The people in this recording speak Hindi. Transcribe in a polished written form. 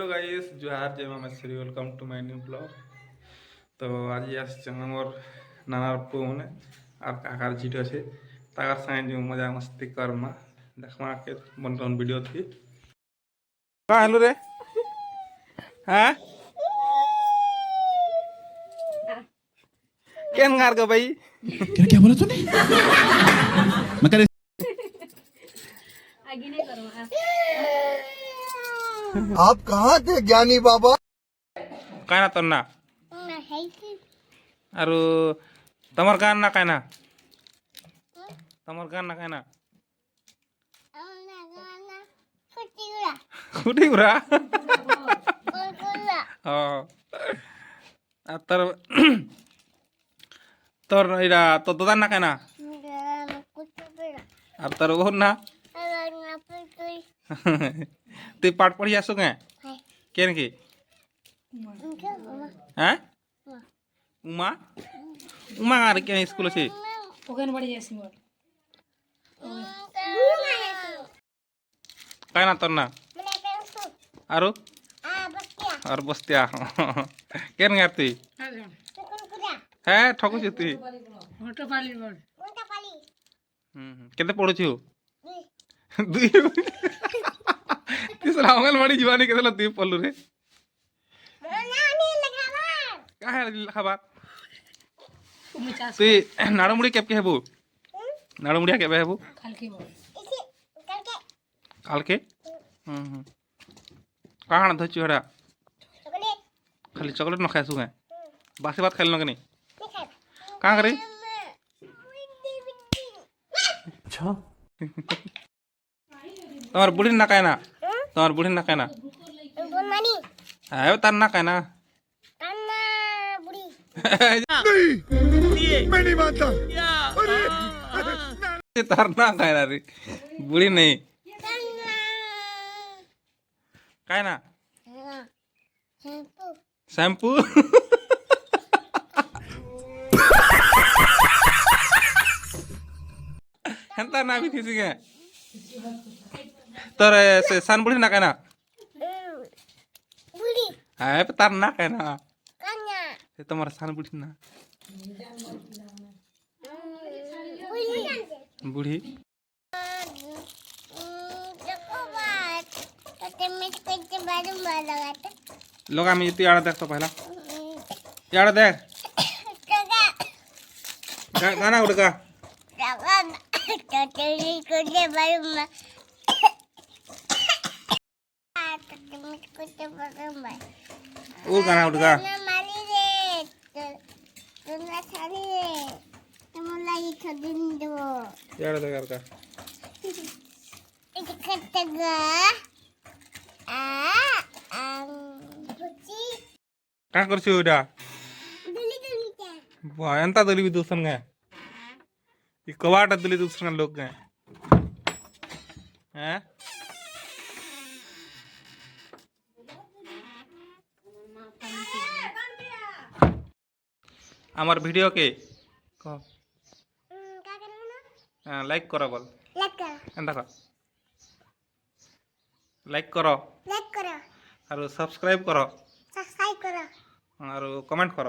हेलो गाइस जोहार जय मामा श्री welcome to my new blog. तो आज आमर नानार पु मैंने और काकार झीट अच्छे तार साइड जो मजा मस्ती करमा देखमा के बन वीडियो थी का हेलो रे हाँ केन गार गो भाई क्या बोला तूने? मैं करे आगे नहीं करूँगा। आप कहाँ थे ज्ञानी बाबा? कहना तो ना अरु तमर गान ना कहना तमर गान ना कहना खुटी उरा तर तोर इरा तो दादा ना कहना और तर वो ना तु पाठ पढ़ी आसो क्या केन की हैं उमा उमा आर क्या स्कूल से ओगन बड़ी जैसी मोर कहना तो ना आरो और बस्तिया केन गार तु है ठकु छी तु मोटो पाली बोल केते पढु छु दुई तीसरा अंगनवाड़ी जीवानी केते दुई पल्लू रे काहे लखाबा तु नाड़मुड़ी केब के हेबु नाड़मुड़िया केबे हेबु खाल की बोल काल के काहना धचु हरा खाली चॉकलेट न खाइसु के बासी बात खाइल न के नहीं का करे अच्छा तुम्हार बुढ़ी ना कहना तुम्हार बुढ़ी ना कहना है तार ना कहना मैं नहीं मानता। तार ना कहना रे बुढ़ी नहीं कहना शैम्पू हंता ना भी किसी के तोर से सान बुढ़ी ना कहना है तार ना कहना ये तुम्हारा सान बुढ़ी ना बुढ़ी लोग आमी तू यार देख तो पहला यार देख गाना उड़का वो गाना उड़का यार देख यार का का करछु उडा वाह एंता दली भी दूसरन गए ये कवाट दली दूसरन लोग गए हैं আমার ভিডিও কে লাইক করা বল এন্তা কর লাইক কর আর সাবস্ক্রাইব কর আর কমেন্ট কর